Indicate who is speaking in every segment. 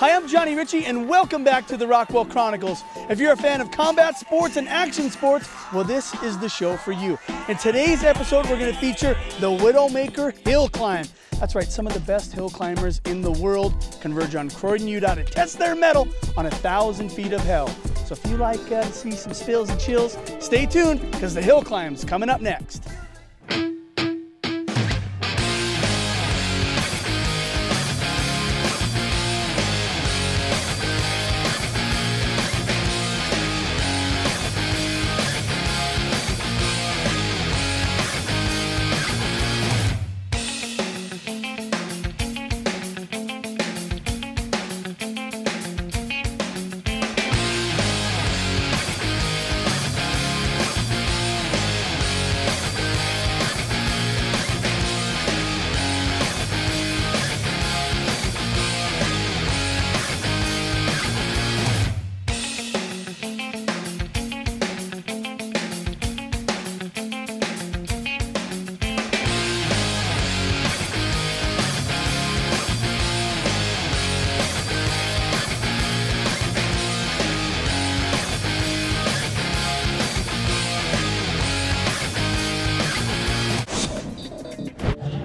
Speaker 1: Hi, I'm Johnny Riche, and welcome back to the Rockwell Chronicles. If you're a fan of combat sports and action sports, well, this is the show for you. In today's episode, we're going to feature the Widowmaker Hill Climb. That's right, some of the best hill climbers in the world converge on Croydon, Utah to test their mettle on 1,000 feet of hell. So if you like to see some spills and chills, stay tuned, because the hill climb's coming up next.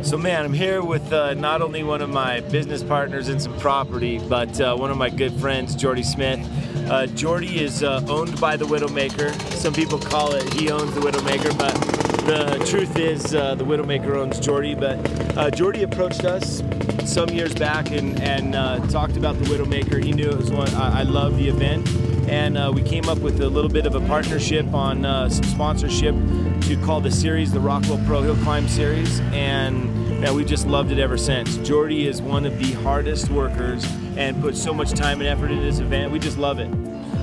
Speaker 2: So man, I'm here with not only one of my business partners in some property, but one of my good friends, Jordy Smith. Jordy is owned by the Widowmaker. Some people call it he owns the Widowmaker, but the truth is the Widowmaker owns Jordy. But Jordy approached us some years back and talked about the Widowmaker. He knew it was one. I love the event, and we came up with a little bit of a partnership on some sponsorship to call the series the Rockwell Pro Hill Climb Series, and we just loved it ever since. Jordy is one of the hardest workers and puts so much time and effort into this event. We just love it.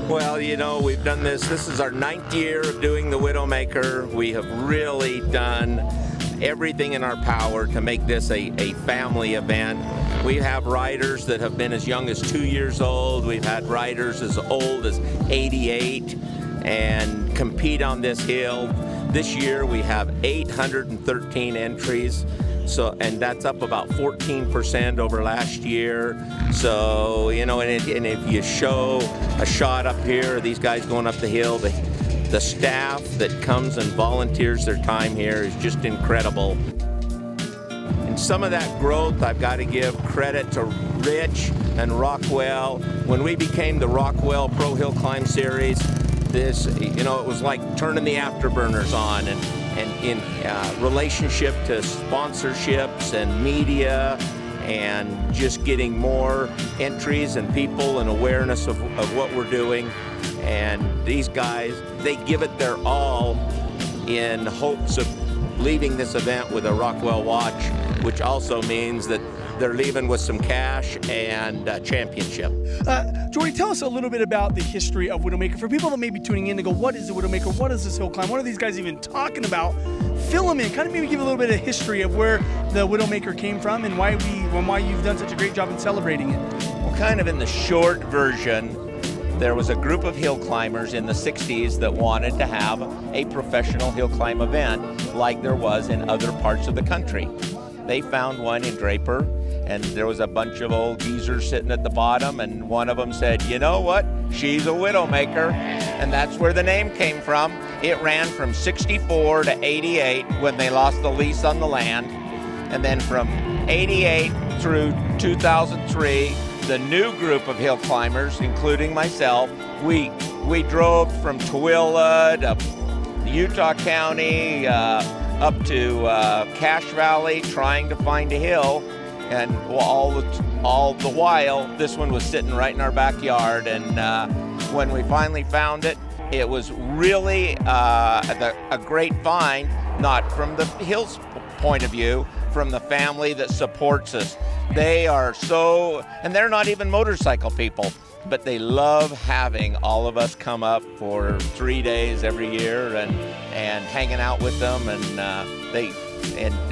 Speaker 3: Well, you know, we've done this. This is our 9th year of doing the Widowmaker. We have really done everything in our power to make this a family event. We have riders that have been as young as 2 years old. We've had riders as old as 88 and compete on this hill. This year we have 813 entries. So, and that's up about 14% over last year. So, you know, and if you show a shot up here, these guys going up the hill, the staff that comes and volunteers their time here is just incredible. And some of that growth, I've got to give credit to Rich and Rockwell. When we became the Rockwell Pro Hill Climb Series, this, you know, it was like turning the afterburners on, and in relationship to sponsorships and media and just getting more entries and people and awareness of what we're doing. And these guys, they give it their all in hopes of leaving this event with a Rockwell watch, which also means that they're leaving with some cash and a championship.
Speaker 1: Jordy, tell us a little bit about the history of Widowmaker. For people that may be tuning in to go, what is the Widowmaker? What is this hill climb? What are these guys even talking about? Fill them in. Kind of maybe give a little bit of history of where the Widowmaker came from and why you've done such a great job in celebrating it.
Speaker 3: Well, kind of in the short version, there was a group of hill climbers in the 60s that wanted to have a professional hill climb event like there was in other parts of the country. They found one in Draper, and there was a bunch of old geezers sitting at the bottom, and one of them said, you know what, she's a Widowmaker, and that's where the name came from. It ran from 64 to 88 when they lost the lease on the land, and then from 88 through 2003, the new group of hill climbers, including myself, we drove from Tooele to Utah County, up to Cache Valley, trying to find a hill, and all the while, this one was sitting right in our backyard. And when we finally found it, it was really a great find, not from the hill's point of view, from the family that supports us. They are so, and they're not even motorcycle people, but they love having all of us come up for 3 days every year and hanging out with them, and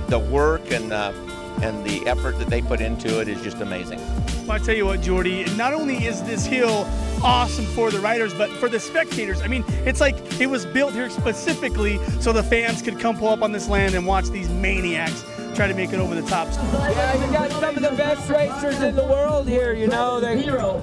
Speaker 3: the work and the effort that they put into it is just amazing.
Speaker 1: Well, I tell you what, Jordy, not only is this hill awesome for the riders, but for the spectators. I mean, it's like it was built here specifically so the fans could come pull up on this land and watch these maniacs try to make it over the top.
Speaker 4: Yeah, you got some of the best racers in the world here, you know.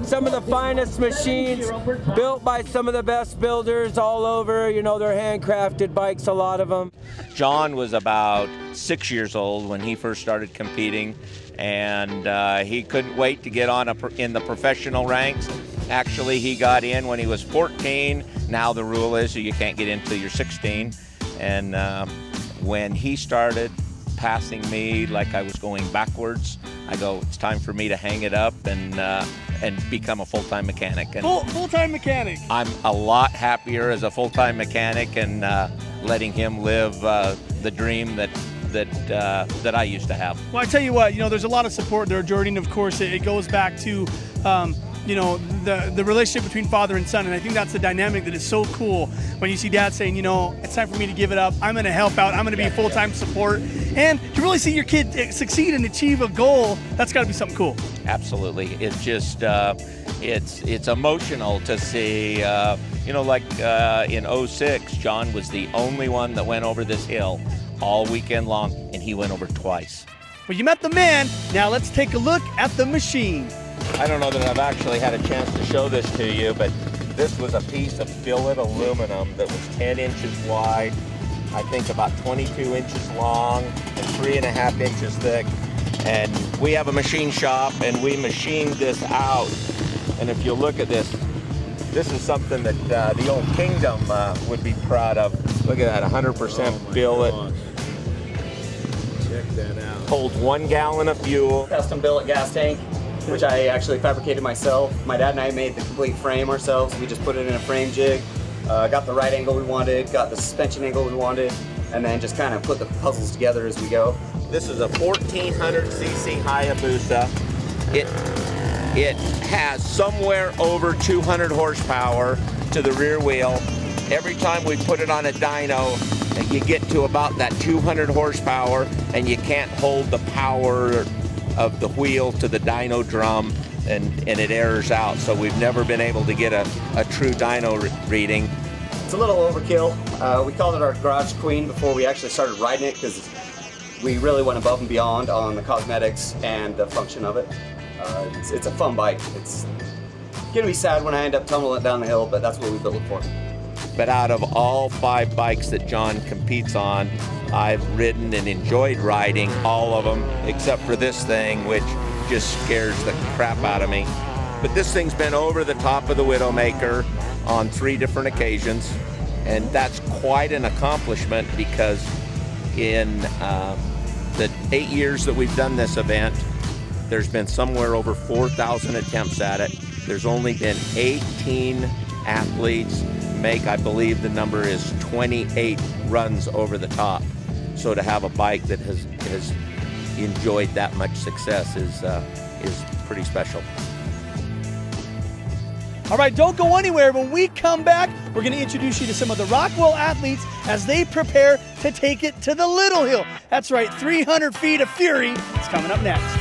Speaker 4: Some of the finest machines built by some of the best builders all over. You know, they're handcrafted bikes, a lot of them.
Speaker 3: John was about 6 years old when he first started competing, and he couldn't wait to get on in the professional ranks. Actually, he got in when he was 14. Now the rule is you can't get in until you're 16. And when he started passing me like I was going backwards, I go, it's time for me to hang it up and become a full-time mechanic. And
Speaker 1: full-time mechanic.
Speaker 3: I'm a lot happier as a full-time mechanic and letting him live the dream that I used to have.
Speaker 1: Well, I tell you what, you know, there's a lot of support there, Jordy, and of course it goes back to you know, the relationship between father and son, and I think that's the dynamic that is so cool when you see dad saying, you know, it's time for me to give it up, I'm going to help out, I'm going to be a full-time support, and to really see your kid succeed and achieve a goal, that's got to be something cool.
Speaker 3: Absolutely. It's just it's emotional to see, you know, like in '06, John was the only one that went over this hill all weekend long, and he went over twice.
Speaker 1: Well, you met the man, now let's take a look at the machine.
Speaker 3: I don't know that I've actually had a chance to show this to you, but this was a piece of billet aluminum that was 10 inches wide, I think about 22 inches long, and 3.5 inches thick. And we have a machine shop, and we machined this out. And if you look at this, this is something that the old Kingdom would be proud of. Look at that, 100% billet.
Speaker 2: Check that out.
Speaker 3: Holds 1 gallon of fuel.
Speaker 5: Custom billet gas tank, which I actually fabricated myself. My dad and I made the complete frame ourselves. We just put it in a frame jig, got the right angle we wanted, got the suspension angle we wanted, and then just kind of put the puzzles together as we go.
Speaker 3: This is a 1400cc Hayabusa. It has somewhere over 200 horsepower to the rear wheel. Every time we put it on a dyno, you get to about that 200 horsepower, and you can't hold the power of the wheel to the dyno drum, and it errors out. So we've never been able to get a true dyno reading.
Speaker 5: It's a little overkill. We called it our garage queen before we actually started riding it because we really went above and beyond on the cosmetics and the function of it. It's a fun bike. It's gonna be sad when I end up tumbling it down the hill, but that's what we built it for.
Speaker 3: But out of all 5 bikes that John competes on, I've ridden and enjoyed riding all of them, except for this thing, which just scares the crap out of me. But this thing's been over the top of the Widowmaker on 3 different occasions, and that's quite an accomplishment because in the 8 years that we've done this event, there's been somewhere over 4,000 attempts at it. There's only been 18 athletes make, I believe the number is 28 runs over the top. So to have a bike that has enjoyed that much success is pretty special.
Speaker 1: All right, don't go anywhere. When we come back, we're going to introduce you to some of the Rockwell athletes as they prepare to take it to the Little Hill. That's right, 300 feet of fury is coming up next.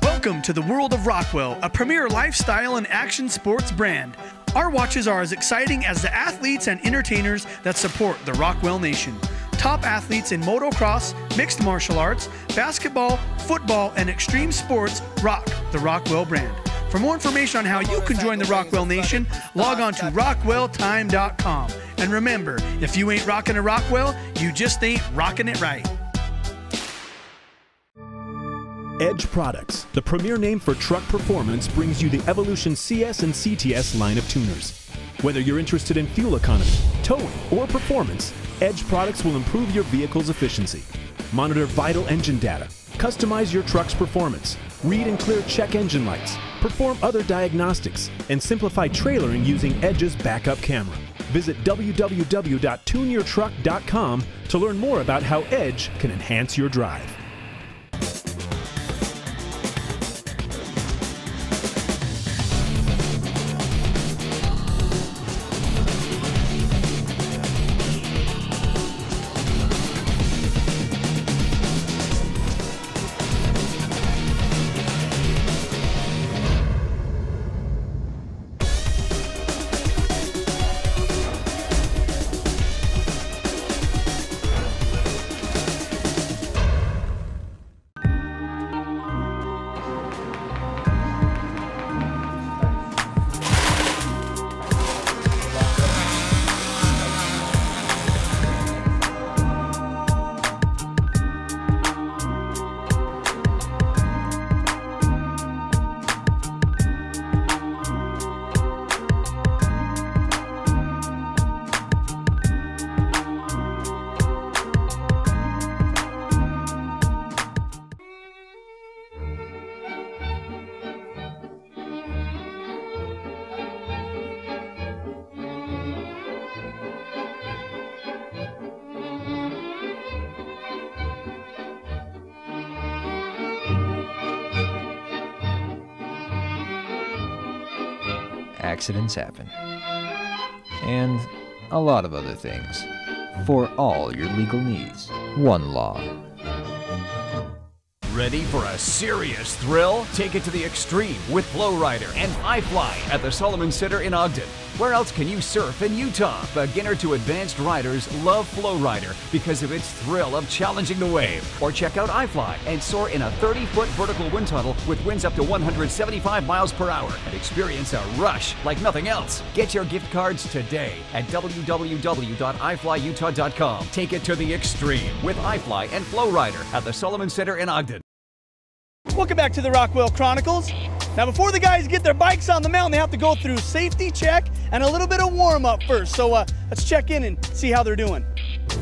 Speaker 1: Welcome to the world of Rockwell, a premier lifestyle and action sports brand. Our watches are as exciting as the athletes and entertainers that support the Rockwell Nation. Top athletes in motocross, mixed martial arts, basketball, football, and extreme sports rock the Rockwell brand. For more information on how you can join the Rockwell Nation, log on to rockwelltime.com. And remember, if you ain't rocking a Rockwell, you just ain't rocking it right.
Speaker 6: Edge Products, the premier name for truck performance, brings you the Evolution CS and CTS line of tuners. Whether you're interested in fuel economy, towing, or performance, Edge Products will improve your vehicle's efficiency. Monitor vital engine data, customize your truck's performance, read and clear check engine lights, perform other diagnostics, and simplify trailering using Edge's backup camera. Visit www.tuneyourtruck.com to learn more about how Edge can enhance your drive.
Speaker 7: accidents happen. And a lot of other things. For all your legal needs, one law.
Speaker 8: Ready for a serious thrill? Take it to the extreme with Flow Rider and iFly at the Solomon Center in Ogden. Where else can you surf in Utah? Beginner to advanced riders love Flow Rider because of its thrill of challenging the wave. Or check out iFly and soar in a 30-foot vertical wind tunnel with winds up to 175 miles per hour and experience a rush like nothing else. Get your gift cards today at www.iflyutah.com. Take it to the extreme with iFly and Flow Rider at the Solomon Center in Ogden.
Speaker 1: Welcome back to the Rockwell Chronicles. Now, before the guys get their bikes on the mountain, they have to go through safety check and a little bit of warm-up first. So let's check in and see how they're doing.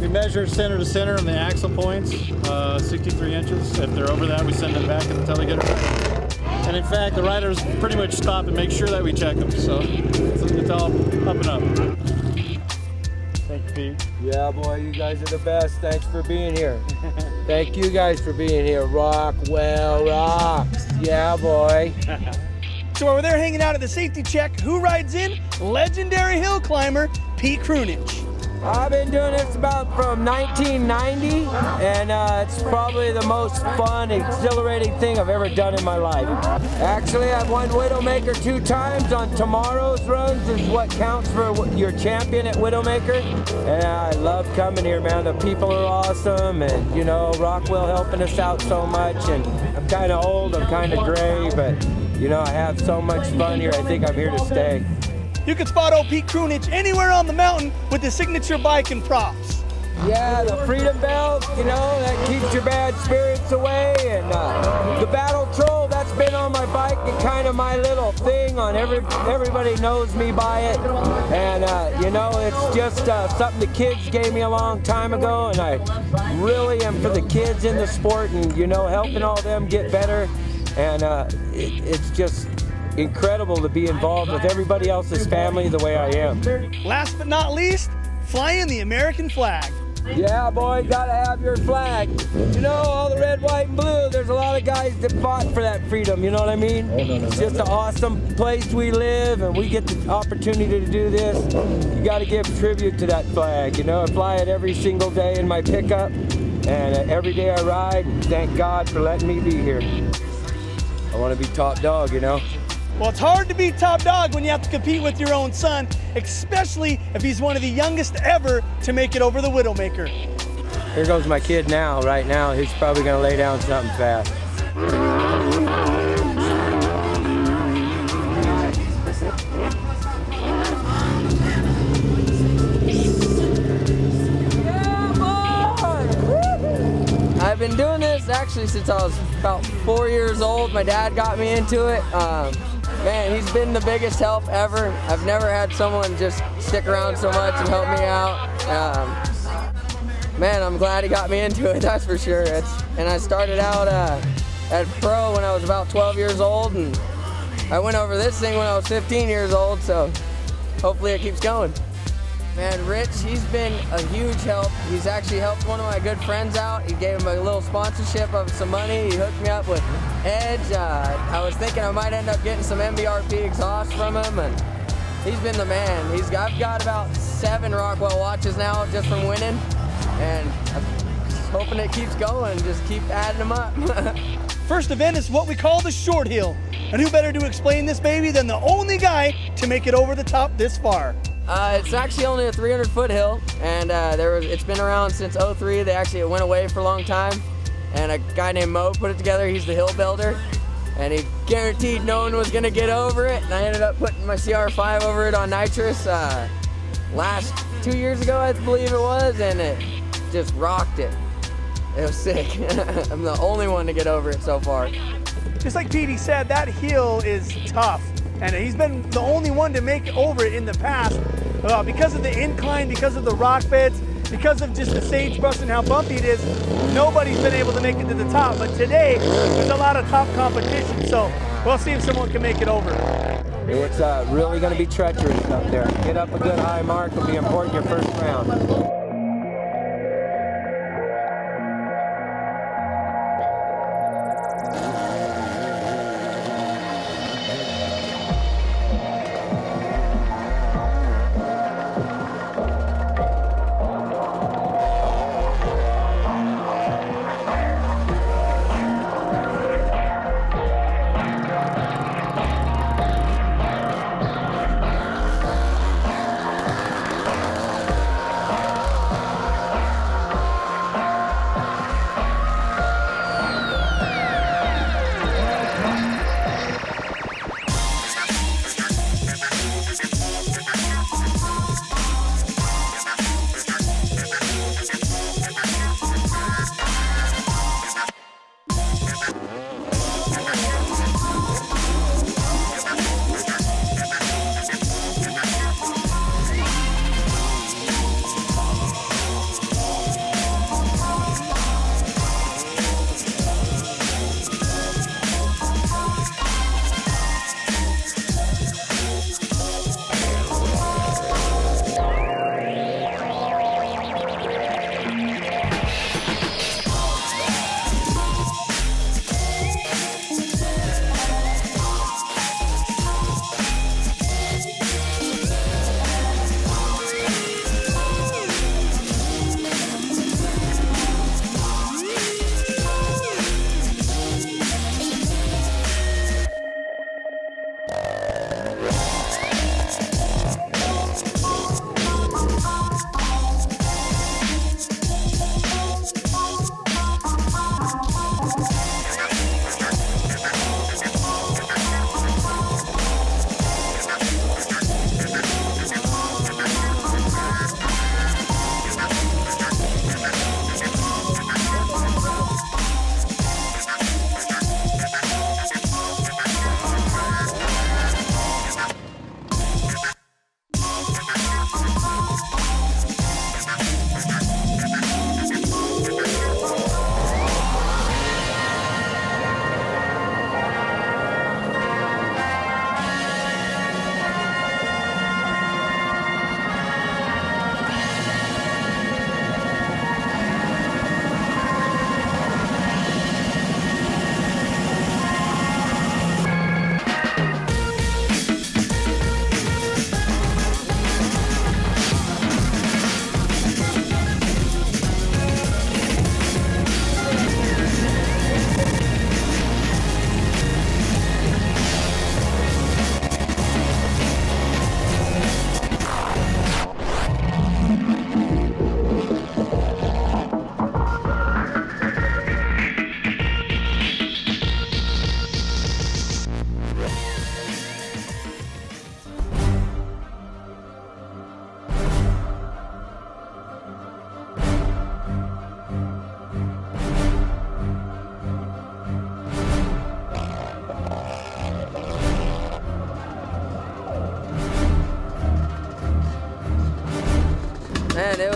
Speaker 9: We measure center to center on the axle points, 63 inches. If they're over that, we send them back until they get it right. And in fact, the riders pretty much stop and make sure that we check them. So it's all up and up. Thank you, Pete.
Speaker 4: Yeah, boy, you guys are the best. Thanks for being here. Thank you guys for being here. Rockwell rocks. Yeah, boy.
Speaker 1: So while we're there hanging out at the safety check, who rides in? Legendary hill climber, Petey Krunich.
Speaker 4: I've been doing this about from 1990, and it's probably the most fun, exhilarating thing I've ever done in my life. Actually, I've won Widowmaker 2 times on tomorrow's runs is what counts for your champion at Widowmaker. And I love coming here, man. The people are awesome, and you know, Rockwell helping us out so much. And I'm kind of old, I'm kind of gray, but you know, I have so much fun here. I think I'm here to stay.
Speaker 1: You can spot old Petey Krunich anywhere on the mountain with his signature bike and props.
Speaker 4: Yeah, the Freedom Belt, you know, that keeps your bad spirits away. And the Battle Troll, that's been on my bike and kind of my little thing on everybody knows me by it. And, you know, it's just something the kids gave me a long time ago. And I really am for the kids in the sport and, you know, helping all them get better. And it's just incredible to be involved with everybody else's family the way I am.
Speaker 1: Last but not least, flying the American flag.
Speaker 4: Yeah, boy, gotta have your flag. You know, all the red, white, and blue, there's a lot of guys that fought for that freedom, you know what I mean? It's just an awesome place we live, and we get the opportunity to do this. You gotta give tribute to that flag, you know? I fly it every single day in my pickup, and every day I ride, and thank God for letting me be here. I wanna be top dog, you know?
Speaker 1: Well, it's hard to be top dog when you have to compete with your own son, especially if he's one of the youngest ever to make it over the Widowmaker.
Speaker 4: Here goes my kid now, right now. He's probably gonna lay down something fast. Yeah, boy! I've been doing this actually since I was about 4 years old. My dad got me into it. Man, he's been the biggest help ever. I've never had someone just stick around so much and help me out. Man, I'm glad he got me into it, that's for sure. And I started out at pro when I was about 12 years old, and I went over this thing when I was 15 years old, so hopefully it keeps going. Man, Rich, he's been a huge help. He's actually helped one of my good friends out. He gave him a little sponsorship of some money. He hooked me up with Edge. I was thinking I might end up getting some MBRP exhaust from him, and he's been the man. I've got about 7 Rockwell watches now just from winning, and I'm just hoping it keeps going. Just keep adding them up.
Speaker 1: First event is what we call the short hill. And who better to explain this baby than the only guy to make it over the top this far?
Speaker 10: It's actually only a 300-foot hill, and it's been around since '03. It went away for a long time, and a guy named Mo put it together. He's the hill builder, and he guaranteed no one was gonna get over it. And I ended up putting my CR5 over it on nitrous last 2 years ago, I believe it was, and it just rocked it. It was sick. I'm the only one to get over it so far.
Speaker 1: Just like Petey said, that hill is tough. And he's been the only one to make it over it in the past because of the incline, because of the rock beds, because of just the sagebrush and how bumpy it is. Nobody's been able to make it to the top, but today there's a lot of top competition, so we'll see if someone can make it over.
Speaker 4: It's really going to be treacherous up there. Get up a good high mark will be important your first round.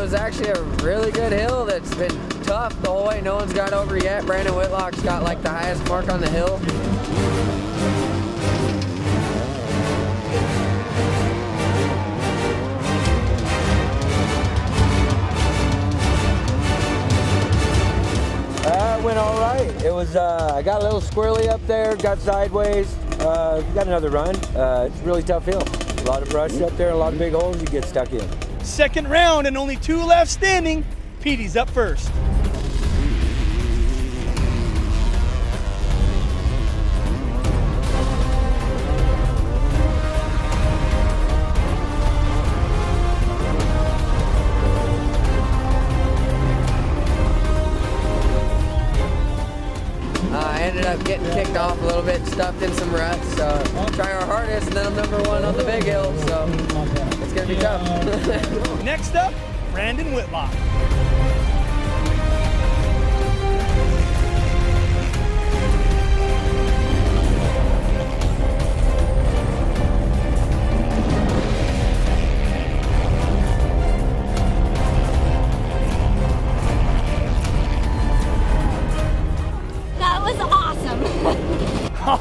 Speaker 10: was actually a really good hill that's been tough the whole way. No one's got over yet. Brandon Whitlock's got like the highest mark on the hill.
Speaker 4: It went all right. It was, I got a little squirrely up there, got sideways, got another run. It's a really tough hill. A lot of brush up there, a lot of big holes you get stuck in.
Speaker 1: Second round and only 2 left standing. Petey's up first.
Speaker 10: Ended up getting kicked off a little bit, stuffed in some ruts, so try our hardest, and then I'm number 1 on the big hill, so it's gonna be tough.
Speaker 1: Next up, Brandon Whitlock.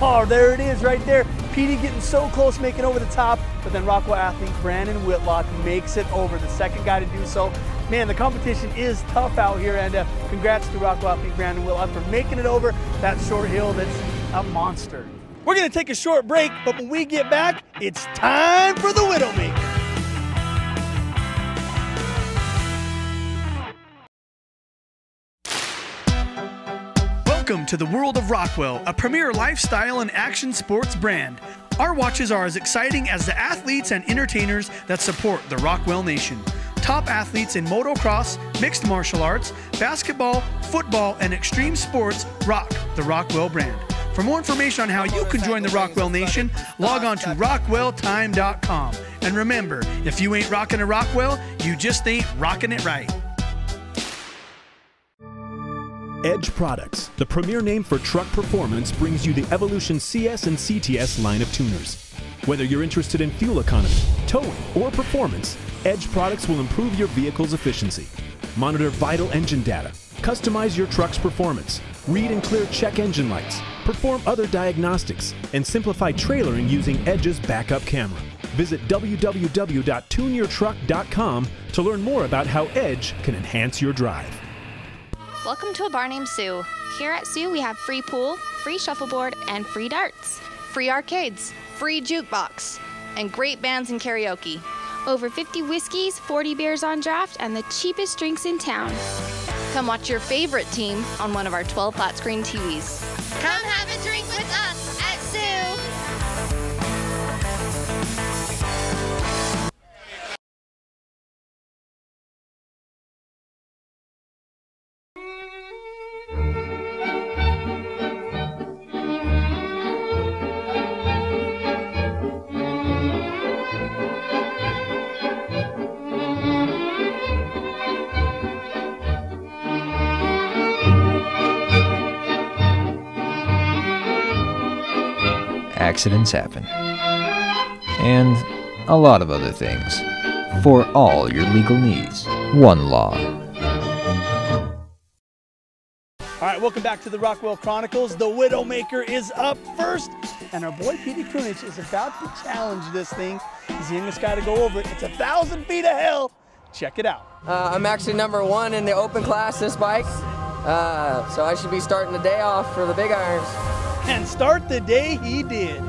Speaker 1: Oh, there it is right there. Petey getting so close, making over the top, but then Rockwell athlete Brandon Whitlock makes it over, the second guy to do so. Man, the competition is tough out here, and congrats to Rockwell athlete Brandon Whitlock for making it over that short hill that's a monster. We're gonna take a short break, but when we get back, it's time for the Widowmaker. Welcome to the world of Rockwell, a premier lifestyle and action sports brand. Our watches are as exciting as the athletes and entertainers that support the Rockwell Nation. Top athletes in motocross, mixed martial arts, basketball, football, and extreme sports rock the Rockwell brand. For more information on how you can join the Rockwell Nation, log on to rockwelltime.com. And remember, if you ain't rocking a Rockwell, you just ain't rocking it right.
Speaker 6: Edge Products, the premier name for truck performance, brings you the Evolution CS and CTS line of tuners. Whether you're interested in fuel economy, towing, or performance, Edge Products will improve your vehicle's efficiency. Monitor vital engine data, customize your truck's performance, read and clear check engine lights, perform other diagnostics, and simplify trailering using Edge's backup camera. Visit www.tuneyourtruck.com to learn more about how Edge can enhance your drive.
Speaker 11: Welcome to a bar named Sue. Here at Sue, we have free pool, free shuffleboard, and free darts. Free arcades, free jukebox, and great bands and karaoke. Over 50 whiskeys, 40 beers on draft, and the cheapest drinks in town. Come watch your favorite team on one of our 12 flat screen TVs. Come have a drink with us at Sue.
Speaker 7: Accidents happen. And a lot of other things. For all your legal needs, one law.
Speaker 1: All right, welcome back to the Rockwell Chronicles. The Widowmaker is up first, and our boy Petey Krunich is about to challenge this thing. He's the youngest guy to go over it. It's 1,000 feet of hell. Check it out.
Speaker 10: I'm actually number 1 in the open class this bike, so I should be starting the day off for the big irons.
Speaker 1: And start the day he did.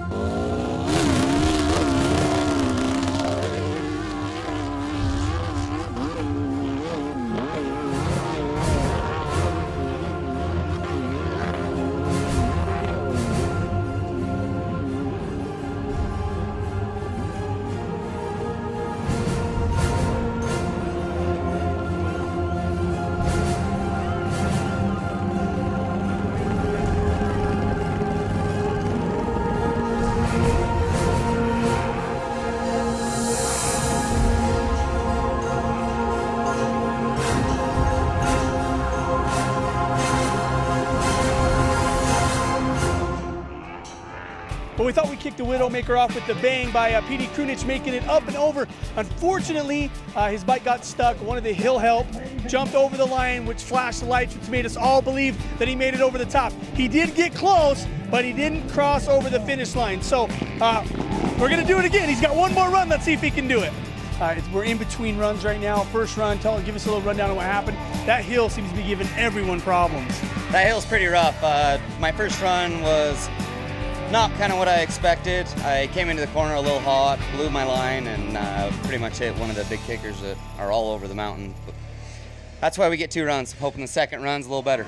Speaker 1: but we thought we'd kick the Widowmaker off with the bang by Petey Krunich making it up and over. Unfortunately, his bike got stuck. One of the hill help jumped over the line, which flashed the lights, which made us all believe that he made it over the top. He did get close, but he didn't cross over the finish line. So we're gonna do it again. He's got one more run. Let's see if he can do it. We're in between runs right now. First run, give us a little rundown of what happened. That hill seems to be giving everyone problems.
Speaker 12: That hill's pretty rough. My first run was not kind of what I expected. I came into the corner a little hot, blew my line, and pretty much hit one of the big kickers that are all over the mountain. But that's why we get 2 runs. Hoping the second run's a little better.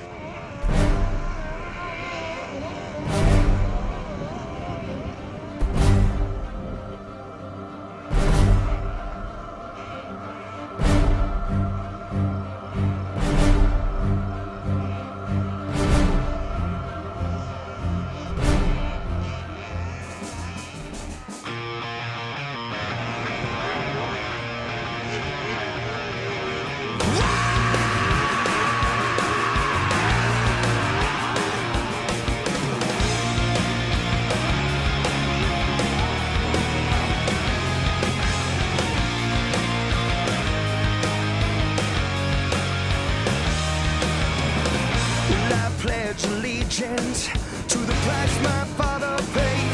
Speaker 13: To the price my father paid,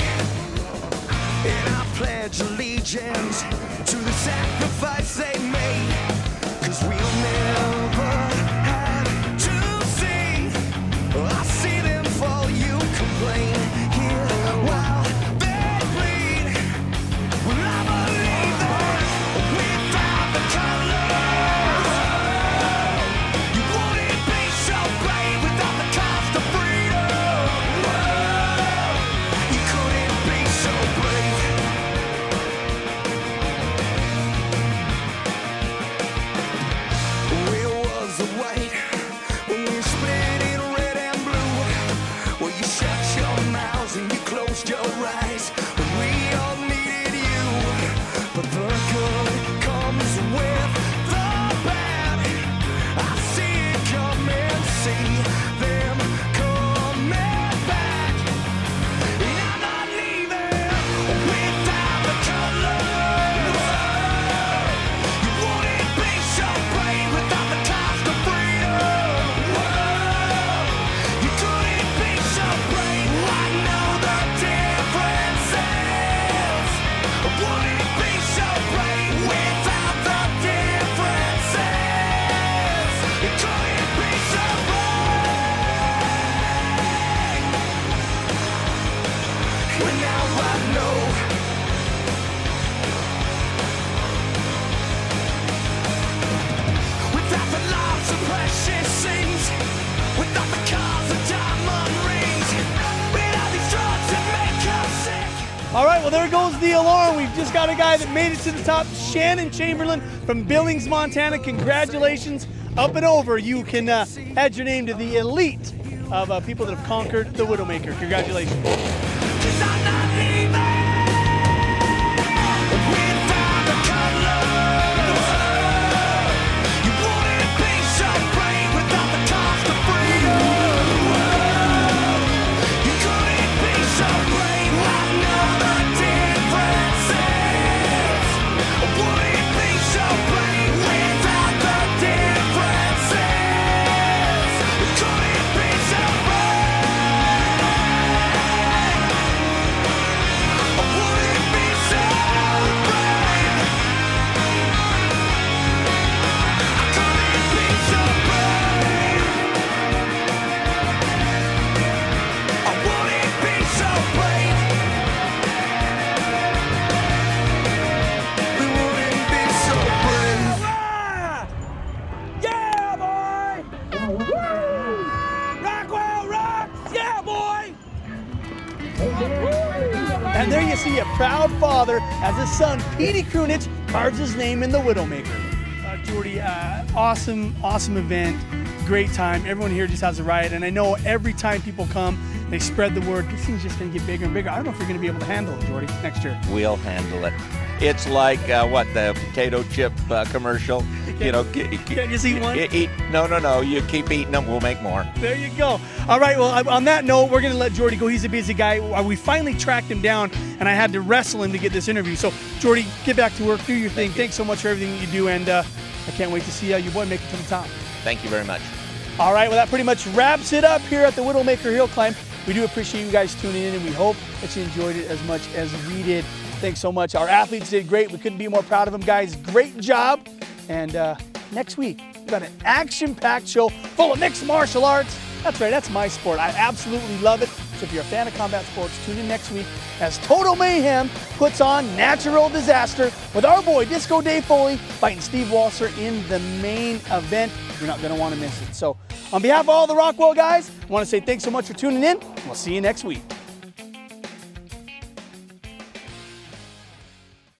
Speaker 13: and I pledge allegiance to the sacrifice they made, 'cause we'll never have to see. I see them fall, you complain here while they bleed. Well, I believe that without the colors, you wouldn't be so brave without the cost of freedom.
Speaker 1: All right, well, there goes the alarm. We've just got a guy that made it to the top, Shannon Chamberlain from Billings, Montana. Congratulations, up and over. You can add your name to the elite of people that have conquered the Widowmaker. Congratulations. And there you see a proud father as his son, Petey Krunich, carves his name in the Widowmaker. Jordy, awesome event, great time. Everyone here just has a riot, and I know every time people come, they spread the word. This thing's just going to get bigger and bigger. I don't know if you're going to be able to handle it, Jordy, next year.
Speaker 3: We'll handle it. It's like, what, the potato chip commercial? You know,
Speaker 1: can't you see one?
Speaker 3: No. You keep eating them, we'll make more.
Speaker 1: There you go. All right, well, on that note, we're going to let Jordy go. He's a busy guy. We finally tracked him down, and I had to wrestle him to get this interview. So, Jordy, get back to work. Do your thing. Thanks so much for everything that you do, and I can't wait to see your boy make it to the top.
Speaker 3: Thank you very much.
Speaker 1: All right, well, that pretty much wraps it up here at the Widowmaker Hill Climb. We do appreciate you guys tuning in, and we hope that you enjoyed it as much as we did. Thanks so much. Our athletes did great. We couldn't be more proud of them, guys. Great job. And next week, we've got an action-packed show full of mixed martial arts. That's right, that's my sport. I absolutely love it. So if you're a fan of combat sports, tune in next week as Total Mayhem puts on Natural Disaster with our boy Disco Dave Foley fighting Steve Walser in the main event. You're not going to want to miss it. So on behalf of all the Rockwell guys, I want to say thanks so much for tuning in. We'll see you next week.